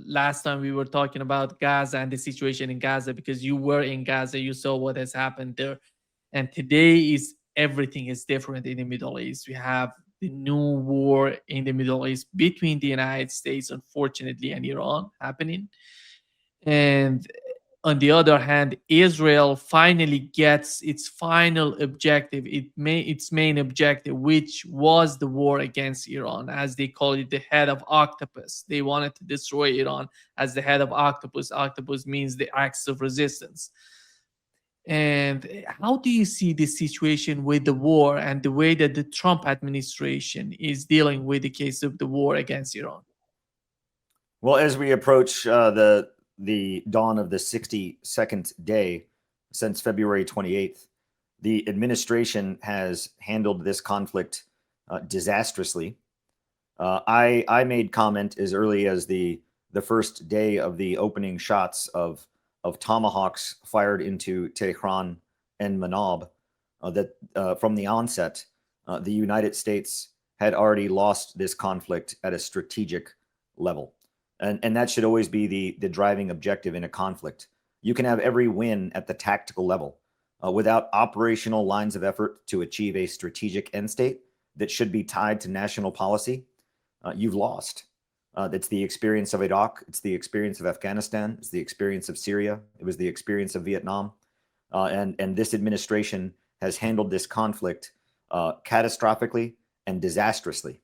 last time we were talking about Gaza and the situation in Gaza, because you were in Gaza, you saw what has happened there. And today is everything is different in the Middle East. We have the new war in the Middle East between the United States, unfortunately, and Iran happening. And on the other hand, Israel finally gets its final objective, its main objective, which was the war against Iran, as they call it, the head of octopus. They wanted to destroy Iran as the head of octopus. Octopus means the axis of resistance. And how do you see this situation with the war and the way that the Trump administration is dealing with the case of the war against Iran? Well, as we approach the dawn of the 62nd day since February 28th, the administration has handled this conflict disastrously. I made comment as early as the first day of the opening shots of tomahawks fired into Tehran and Manab, that from the onset, the United States had already lost this conflict at a strategic level. And that should always be the driving objective in a conflict. You can have every win at the tactical level. Without operational lines of effort to achieve a strategic end state that should be tied to national policy, you've lost. That's the experience of Iraq. It's the experience of Afghanistan. It's the experience of Syria. It was the experience of Vietnam. And this administration has handled this conflict catastrophically and disastrously.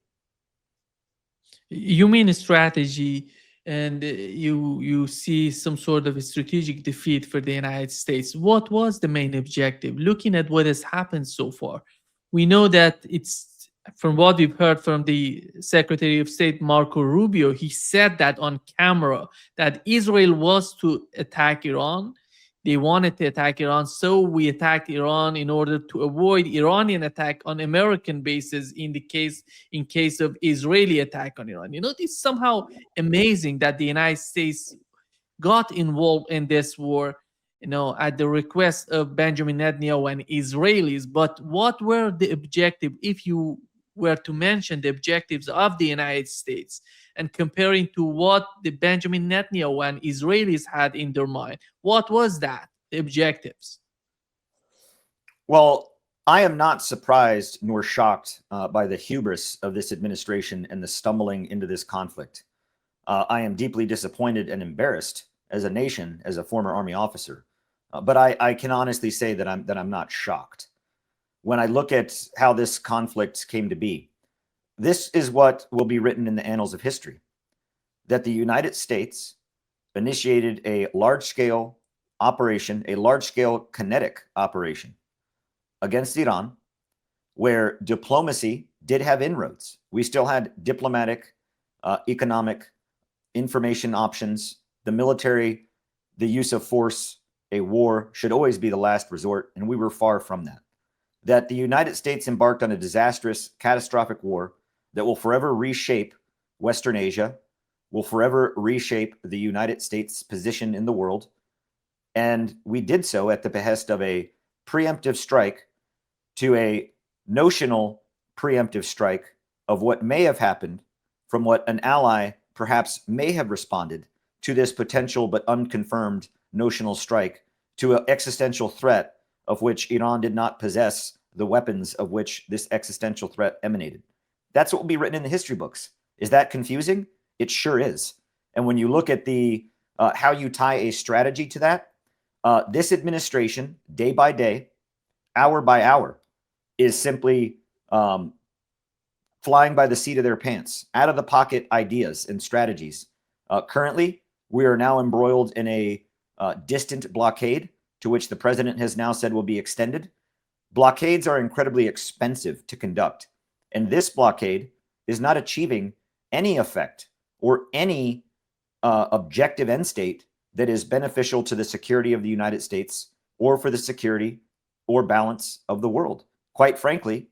You mean a strategy, and you see some sort of a strategic defeat for the United States. What was the main objective? Looking at what has happened so far, we know that it's, from what we've heard from the Secretary of State Marco Rubio, he said that on camera that Israel was to attack Iran. They wanted to attack Iran, so we attacked Iran in order to avoid Iranian attack on American bases in case of Israeli attack on Iran. You know, it's somehow amazing that the United States got involved in this war, you know, at the request of Benjamin Netanyahu and Israelis. But what were the objective, if you were to mention the objectives of the United States and comparing to what the Benjamin Netanyahu and Israelis had in their mind? What was that, the objectives? Well, I am not surprised nor shocked by the hubris of this administration and the stumbling into this conflict. I am deeply disappointed and embarrassed as a nation, as a former Army officer. But I can honestly say that I'm not shocked. When I look at how this conflict came to be, this is what will be written in the annals of history: that the United States initiated a large-scale operation, a large-scale kinetic operation against Iran, where diplomacy did have inroads. We still had diplomatic, economic, information options. The military, the use of force, a war should always be the last resort, and we were far from that. That the United States embarked on a disastrous, catastrophic war that will forever reshape Western Asia, will forever reshape the United States' position in the world. And we did so at the behest of a preemptive strike to a notional preemptive strike of what may have happened from what an ally perhaps may have responded to this potential but unconfirmed notional strike, to an existential threat of which Iran did not possess the weapons of which this existential threat emanated. That's what will be written in the history books. Is that confusing? It sure is. And when you look at the how you tie a strategy to that, this administration, day by day, hour by hour, is simply flying by the seat of their pants, out of the pocket ideas and strategies. Currently, we are now embroiled in a distant blockade, to which the president has now said will be extended. Blockades are incredibly expensive to conduct, and this blockade is not achieving any effect or any objective end state that is beneficial to the security of the United States or for the security or balance of the world. Quite frankly,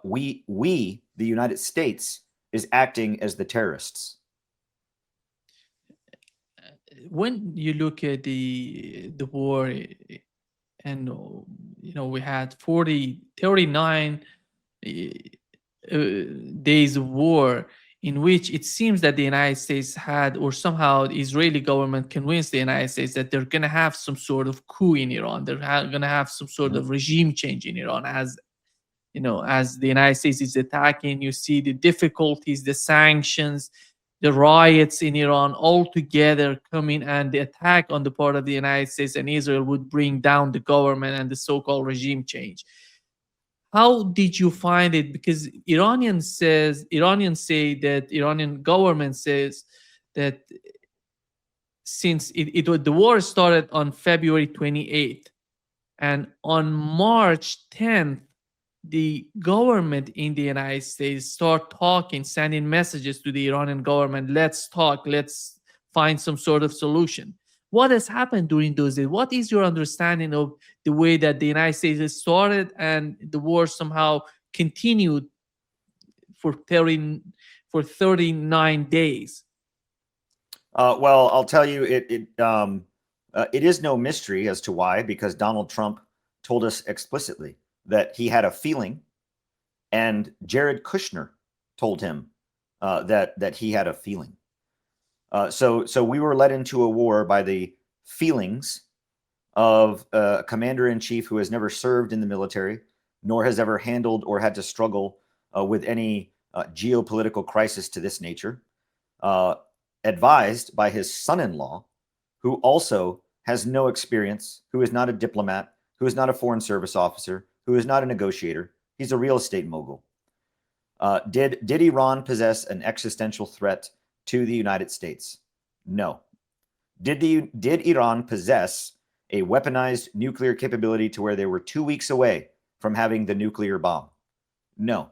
we, the United States, is acting as the terrorists. When you look at the war, and you know, we had 39 days of war in which it seems that the United States had, or somehow the Israeli government convinced the United States that they're going to have some sort of coup in Iran. They're going to have some sort Mhm. of regime change in Iran. As as the United States is attacking, you see the difficulties, the sanctions, the riots in Iran all together coming, and the attack on the part of the United States and Israel would bring down the government and the so-called regime change. How did you find it? Because Iranians say that Iranian government says that since the war started on February 28th, and on March 10th, the government in the United States start talking, sending messages to the Iranian government. Let's talk. Let's find some sort of solution. What has happened during those days? What is your understanding of the way that the United States has started and the war somehow continued for 39 days? Well, I'll tell you, it is no mystery as to why, because Donald Trump told us explicitly that he had a feeling, and Jared Kushner told him that he had a feeling. So we were led into a war by the feelings of a commander in chief who has never served in the military, nor has ever handled or had to struggle with any geopolitical crisis to this nature. Advised by his son-in-law, who also has no experience, who is not a diplomat, who is not a foreign service officer, who is not a negotiator. He's a real estate mogul. Did Iran possess an existential threat to the United States? No. Did Iran possess a weaponized nuclear capability to where they were 2 weeks away from having the nuclear bomb? No.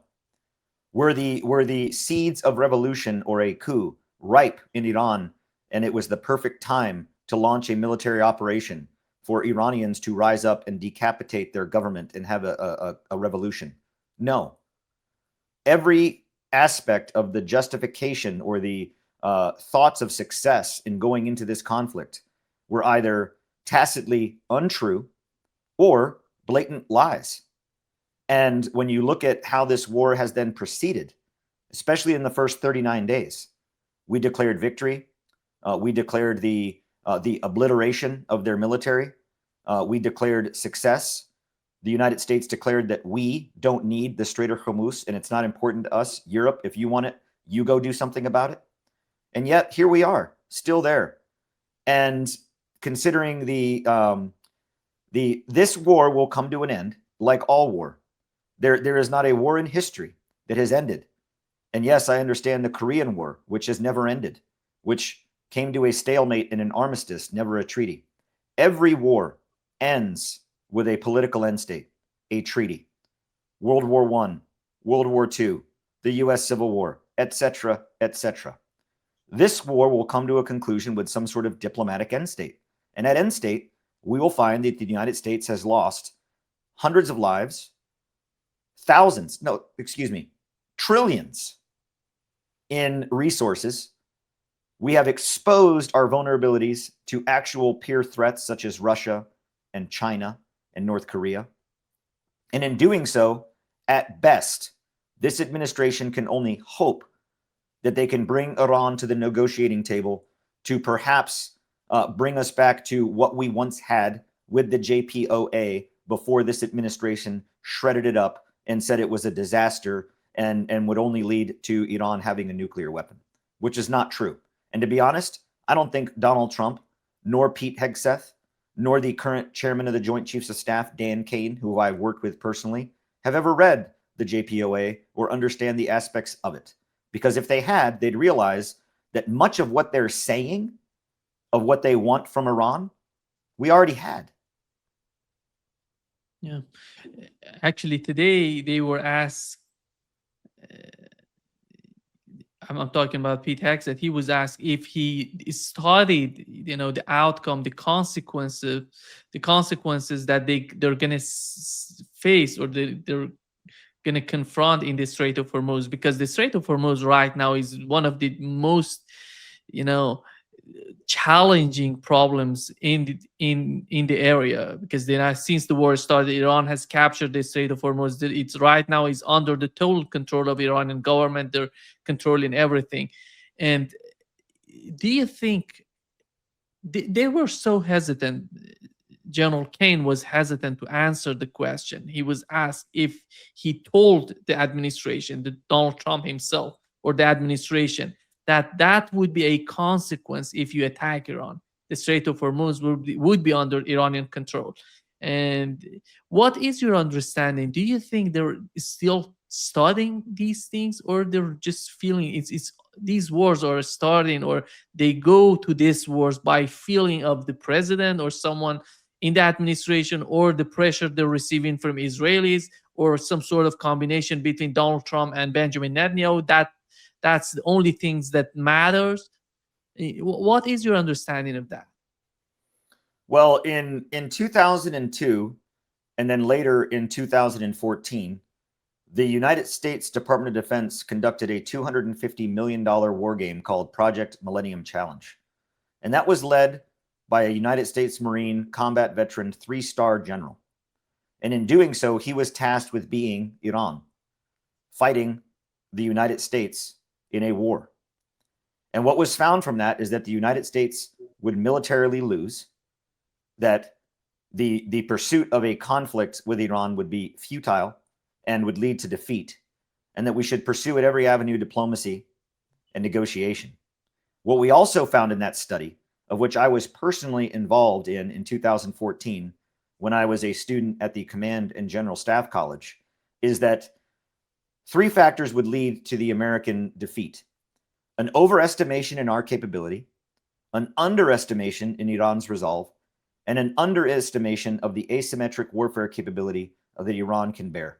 Were the seeds of revolution or a coup ripe in Iran, and it was the perfect time to launch a military operation for Iranians to rise up and decapitate their government and have a revolution? No. Every aspect of the justification or the thoughts of success in going into this conflict were either tacitly untrue or blatant lies. And when you look at how this war has then proceeded, especially in the first 39 days, we declared victory. We declared the obliteration of their military. We declared success. The United States declared that we don't need the Strait of Hormuz, and it's not important to us. Europe, if you want it, you go do something about it. And yet here we are, still there. And considering this war will come to an end, like all war. There is not a war in history that has ended. And yes, I understand the Korean War, which has never ended, which came to a stalemate in an armistice, never a treaty. Every war ends with a political end state, a treaty. World War I, World War II, the US Civil War, etc., etc. This war will come to a conclusion with some sort of diplomatic end state. And at end state, we will find that the United States has lost hundreds of lives, trillions in resources. We have exposed our vulnerabilities to actual peer threats such as Russia and China and North Korea. And in doing so, at best, this administration can only hope that they can bring Iran to the negotiating table to perhaps bring us back to what we once had with the JPOA before this administration shredded it up and said it was a disaster and would only lead to Iran having a nuclear weapon, which is not true. And to be honest, I don't think Donald Trump, nor Pete Hegseth, nor the current chairman of the Joint Chiefs of Staff, Dan Kane, who I've worked with personally, have ever read the JPOA or understand the aspects of it. Because if they had, they'd realize that much of what they're saying, of what they want from Iran, we already had. Yeah. Actually, today they were asked, I'm talking about Pete Hegseth, he was asked if he studied, the outcome, the consequences that they're going to face, or they're going to confront in the Strait of Hormuz, because the Strait of Hormuz right now is one of the most, challenging problems in the area, because then since the war started, Iran has captured the Strait of Hormuz. It's right now is under the total control of Iranian government. They're controlling everything. And do you think they were so hesitant? General Kane was hesitant to answer the question. He was asked if he told the administration, the Donald Trump himself or the administration, that that would be a consequence if you attack Iran. The Strait of Hormuz would be under Iranian control. And what is your understanding? Do you think they're still studying these things, or they're just feeling it's these wars are starting, or they go to these wars by feeling of the president or someone in the administration, or the pressure they're receiving from Israelis, or some sort of combination between Donald Trump and Benjamin Netanyahu? That's the only things that matters. What is your understanding of that? Well, in 2002, and then later in 2014, the United States Department of Defense conducted a $250 million war game called Project Millennium Challenge. And that was led by a United States Marine combat veteran 3-star general. And in doing so, he was tasked with being Iran, fighting the United States in a war. And what was found from that is that the United States would militarily lose, that the pursuit of a conflict with Iran would be futile and would lead to defeat, and that we should pursue at every avenue diplomacy and negotiation. What we also found in that study, of which I was personally involved in 2014, when I was a student at the Command and General Staff College, is that 3 factors would lead to the American defeat: an overestimation in our capability, an underestimation in Iran's resolve, and an underestimation of the asymmetric warfare capability that Iran can bear.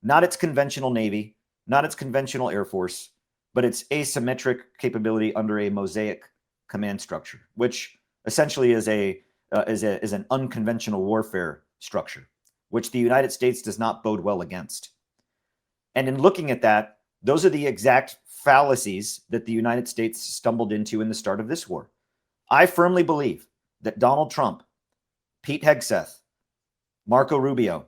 Not its conventional navy, not its conventional air force, but its asymmetric capability under a mosaic command structure, which essentially is an unconventional warfare structure, which the United States does not bode well against. And in looking at that, those are the exact fallacies that the United States stumbled into in the start of this war. I firmly believe that Donald Trump, Pete Hegseth, Marco Rubio,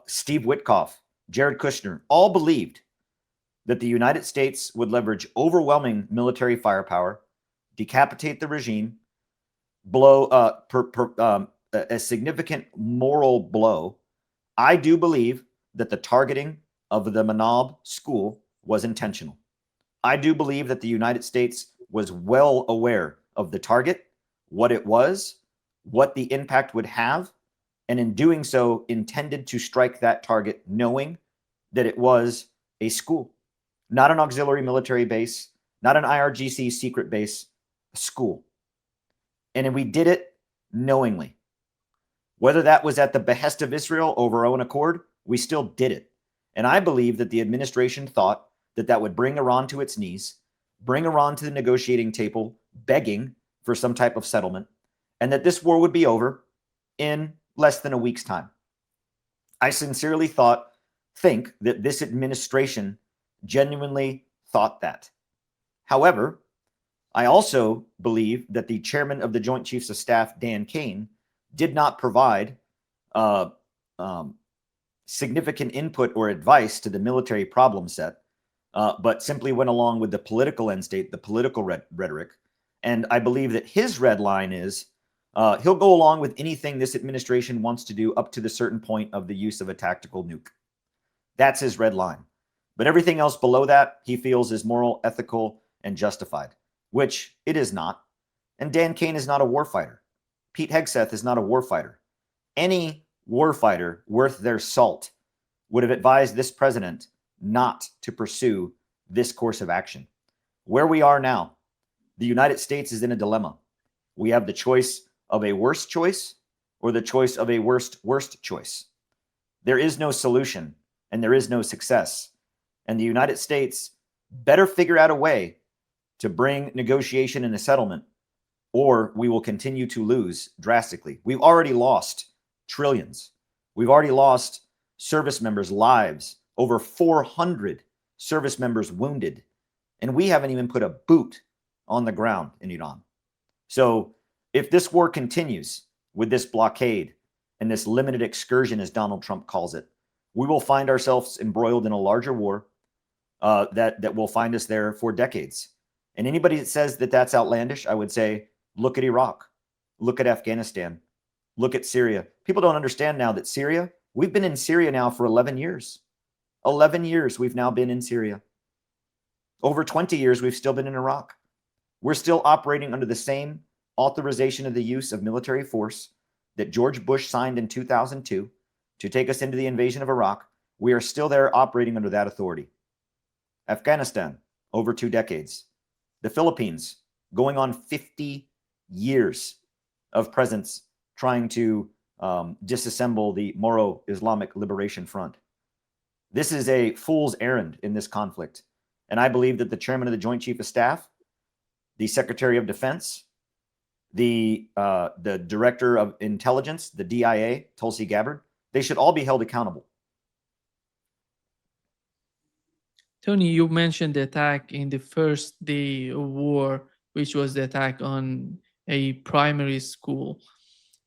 Steve Witkoff, Jared Kushner, all believed that the United States would leverage overwhelming military firepower, decapitate the regime, blow a significant moral blow. I do believe that the targeting of the Manab school was intentional. I do believe that the United States was well aware of the target, what it was, what the impact would have, and in doing so intended to strike that target knowing that it was a school, not an auxiliary military base, not an IRGC secret base, a school. And we did it knowingly. Whether that was at the behest of Israel over our own accord, we still did it. And I believe that the administration thought that that would bring Iran to its knees, bring Iran to the negotiating table, begging for some type of settlement, and that this war would be over in less than a week's time. I sincerely think that this administration genuinely thought that. However, I also believe that the chairman of the Joint Chiefs of Staff, Dan Kane, did not provide significant input or advice to the military problem set, but simply went along with the political end state, the political rhetoric. And I believe that his red line is he'll go along with anything this administration wants to do up to the certain point of the use of a tactical nuke. That's his red line. But everything else below that, he feels is moral, ethical, and justified, which it is not. And Dan Kane is not a warfighter. Pete Hegseth is not a warfighter. Any warfighter worth their salt would have advised this president not to pursue this course of action. Where we are now, the United States is in a dilemma. We have the choice of a worst choice or the choice of a worst choice. There is no solution and there is no success. And the United States better figure out a way to bring negotiation and a settlement, or we will continue to lose drastically. We've already lost trillions. We've already lost service members' lives, over 400 service members wounded. And we haven't even put a boot on the ground in Iran. So if this war continues with this blockade and this limited excursion, as Donald Trump calls it, we will find ourselves embroiled in a larger war that will find us there for decades. And anybody that says that that's outlandish, I would say, look at Iraq, look at Afghanistan, look at Syria. People don't understand now that Syria, we've been in Syria now for 11 years. 11 years we've now been in Syria. Over 20 years we've still been in Iraq. We're still operating under the same authorization of the use of military force that George Bush signed in 2002 to take us into the invasion of Iraq. We are still there operating under that authority. Afghanistan, over 2 decades. The Philippines, going on 50 years of presence trying to disassemble the Moro Islamic Liberation Front. This is a fool's errand in this conflict. And I believe that the chairman of the Joint Chief of Staff, the Secretary of Defense, the Director of Intelligence, the DIA, Tulsi Gabbard, they should all be held accountable. Tony, you mentioned the attack in the first day of war, which was the attack on a primary school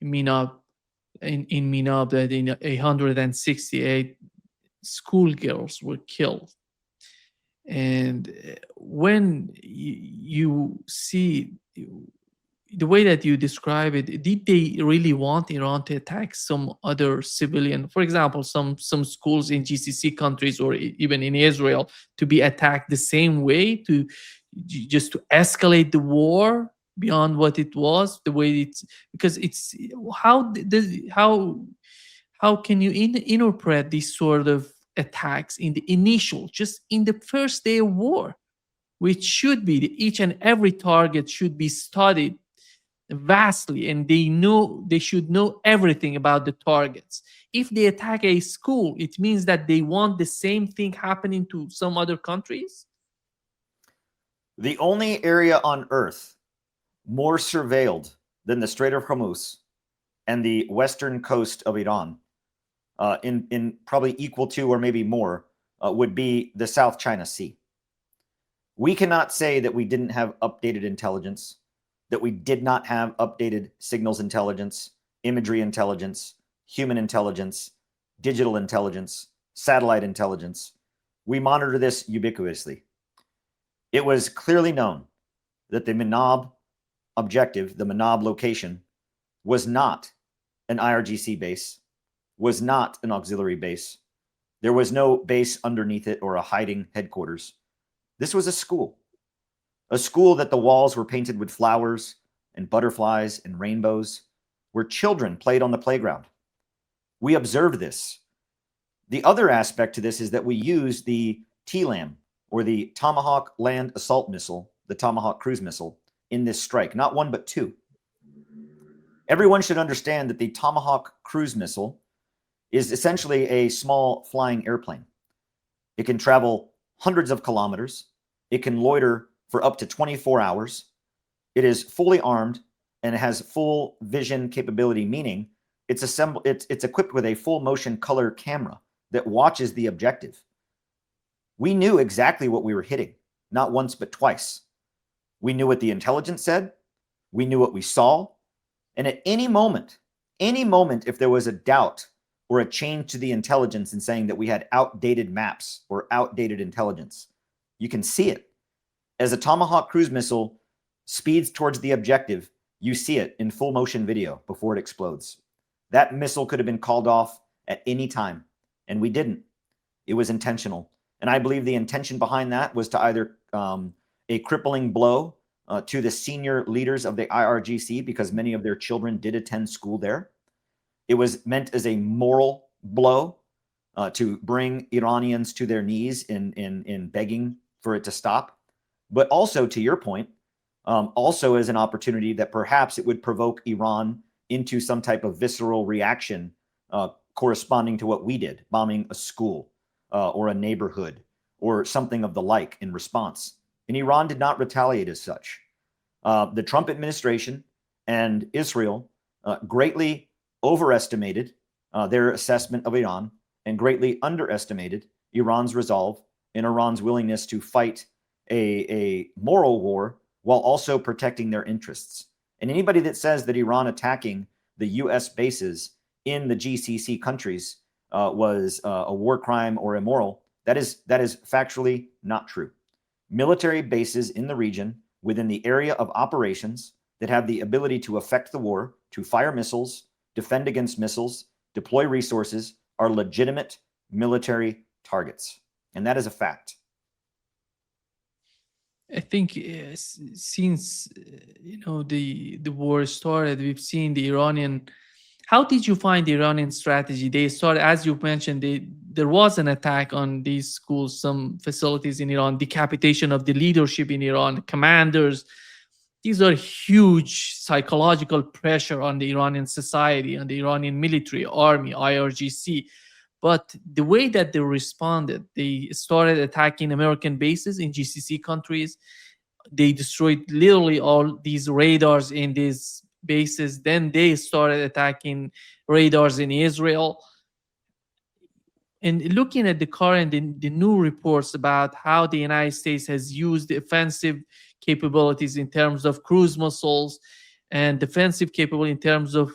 in Minab, that in 168 schoolgirls were killed. And when you see the way that you describe it, did they really want Iran to attack some other civilian, for example, some schools in GCC countries or even in Israel, to be attacked the same way, to just to escalate the war beyond what it was, the way it's, because it's how can you interpret these sort of attacks in the initial, just in the first day of war, which should be each and every target should be studied vastly, and they should know everything about the targets. If they attack a school, it means that they want the same thing happening to some other countries. The only area on earth more surveilled than the Strait of Hormuz and the western coast of Iran, in probably equal to or maybe more, would be the South China Sea. We cannot say that we didn't have updated intelligence, that we did not have updated signals intelligence, imagery intelligence, human intelligence, digital intelligence, satellite intelligence. We monitor this ubiquitously. It was clearly known that the Minab objective, the Minab location, was not an IRGC base, was not an auxiliary base. There was no base underneath it or a hiding headquarters. This was a school that the walls were painted with flowers and butterflies and rainbows, where children played on the playground. We observed this. The other aspect to this is that we used the TLAM, or the Tomahawk Land Assault Missile, the Tomahawk Cruise Missile, in this strike, not one but two. Everyone should understand that the Tomahawk Cruise Missile is essentially a small flying airplane. It can travel hundreds of kilometers. It can loiter for up to 24 hours. It is fully armed and it has full vision capability, meaning it's equipped with a full motion color camera that watches the objective. We knew exactly what we were hitting, not once but twice. We knew what the intelligence said. We knew what we saw. And at any moment, if there was a doubt or a change to the intelligence in saying that we had outdated maps or outdated intelligence, you can see it. As a Tomahawk cruise missile speeds towards the objective, you see it in full motion video before it explodes. That missile could have been called off at any time, and we didn't. It was intentional. And I believe the intention behind that was to either a crippling blow to the senior leaders of the IRGC, because many of their children did attend school there. It was meant as a moral blow to bring Iranians to their knees in begging for it to stop. But also, to your point, also as an opportunity that perhaps it would provoke Iran into some type of visceral reaction corresponding to what we did, bombing a school or a neighborhood or something of the like in response. And Iran did not retaliate as such. The Trump administration and Israel greatly overestimated their assessment of Iran and greatly underestimated Iran's resolve and Iran's willingness to fight a moral war while also protecting their interests. And anybody that says that Iran attacking the US bases in the GCC countries was a war crime or immoral, that is factually not true. Military bases in the region within the area of operations that have the ability to affect the war, to fire missiles, defend against missiles, deploy resources, are legitimate military targets. And that is a fact. I think since the war started, we've seen the Iranian. How did you find the Iranian strategy? They started, as you mentioned, there was an attack on these schools, some facilities in Iran, decapitation of the leadership in Iran, commanders. These are huge psychological pressure on the Iranian society, on the Iranian military, army, IRGC. But the way that they responded, they started attacking American bases in GCC countries. They destroyed literally all these radars in these bases. Then they started attacking radars in Israel. And looking at the current, the new reports about how the United States has used the offensive capabilities in terms of cruise missiles and defensive capability in terms of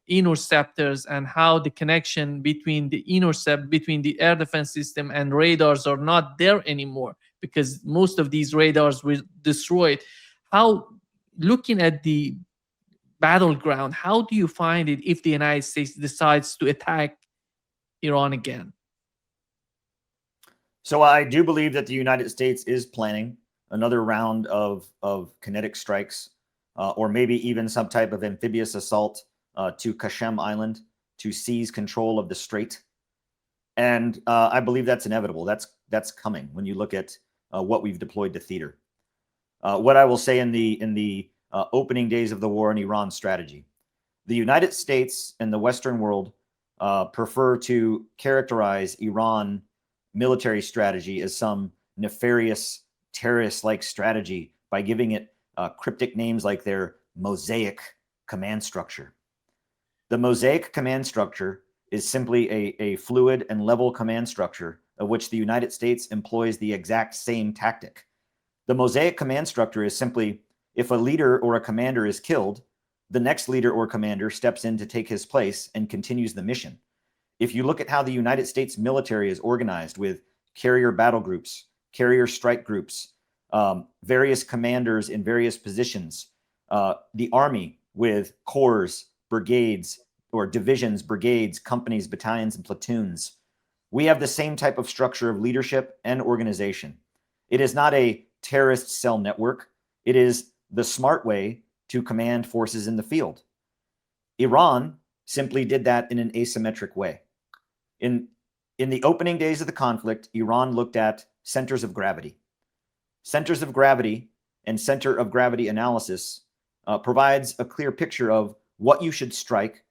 interceptors, and how the connection between between the air defense system and radars are not there anymore because most of these radars were destroyed. How, looking at the battleground, how do you find it if the United States decides to attack Iran again? So I do believe that the United States is planning another round of kinetic strikes, or maybe even some type of amphibious assault to Qasem Island to seize control of the strait. And I believe that's inevitable. That's coming when you look at what we've deployed to theater. What I will say in the opening days of the war in Iran strategy, the United States and the Western world prefer to characterize Iran military strategy as some nefarious terrorist-like strategy by giving it cryptic names like their mosaic command structure. The mosaic command structure is simply a fluid and level command structure of which the United States employs the exact same tactic. The mosaic command structure is simply, if a leader or a commander is killed, the next leader or commander steps in to take his place and continues the mission. If you look at how the United States military is organized with carrier battle groups, carrier strike groups, various commanders in various positions, the Army with corps, brigades, or divisions, brigades, companies, battalions, and platoons. We have the same type of structure of leadership and organization. It is not a terrorist cell network. It is the smart way to command forces in the field. Iran simply did that in an asymmetric way. In the opening days of the conflict, Iran looked at centers of gravity. Centers of gravity and center of gravity analysis provides a clear picture of what you should strike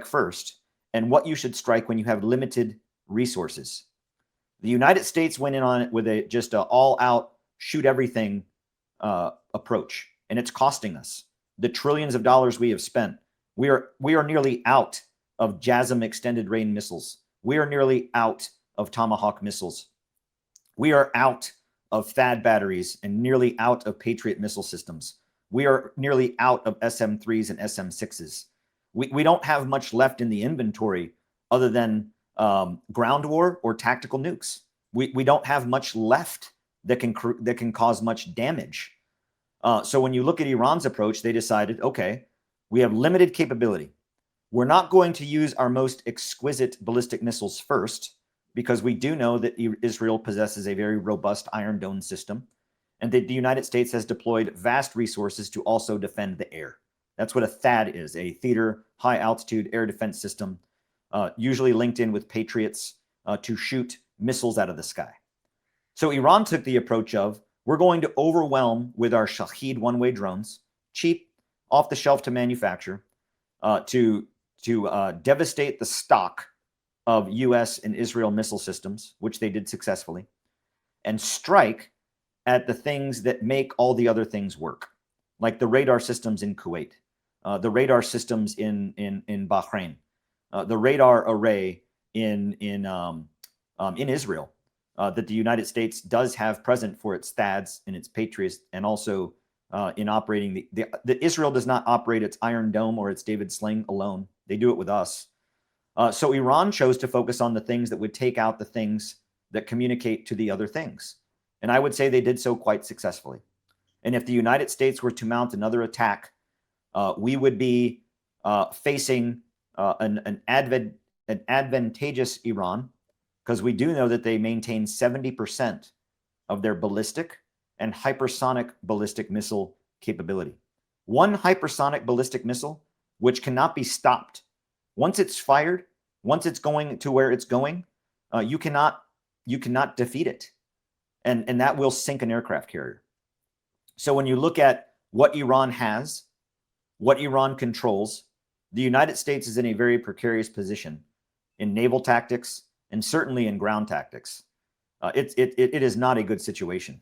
first, and what you should strike when you have limited resources. The United States went in on it with just an all-out shoot everything approach, and it's costing us the trillions of dollars we have spent. We are nearly out of JASSM extended range missiles. We are nearly out of Tomahawk missiles. We are out of THAAD batteries and nearly out of Patriot missile systems. We are nearly out of SM-3s and SM-6s. We don't have much left in the inventory other than ground war or tactical nukes. We don't have much left that can cause much damage. So when you look at Iran's approach, they decided, okay, we have limited capability. We're not going to use our most exquisite ballistic missiles first, because we do know that Israel possesses a very robust Iron Dome system, and that the United States has deployed vast resources to also defend the air. That's what a THAAD is, a theater high altitude air defense system, usually linked in with Patriots to shoot missiles out of the sky. So Iran took the approach of, we're going to overwhelm with our Shahed one-way drones, cheap, off the shelf to manufacture, to devastate the stock of US and Israel missile systems, which they did successfully, and strike at the things that make all the other things work, like the radar systems in Kuwait, the radar systems in Bahrain, the radar array in Israel, that the United States does have present for its THAADs and its Patriots, and also in operating the Israel does not operate its Iron Dome or its David Sling alone. They do it with us. So Iran chose to focus on the things that would take out the things that communicate to the other things. And I would say they did so quite successfully. And if the United States were to mount another attack, we would be facing an advantageous Iran, because we do know that they maintain 70% of their ballistic and hypersonic ballistic missile capability. One hypersonic ballistic missile, which cannot be stopped. Once it's fired, once it's going to where it's going, you cannot defeat it. And that will sink an aircraft carrier. So when you look at what Iran has, what Iran controls, the United States is in a very precarious position in naval tactics and certainly in ground tactics. It is not a good situation.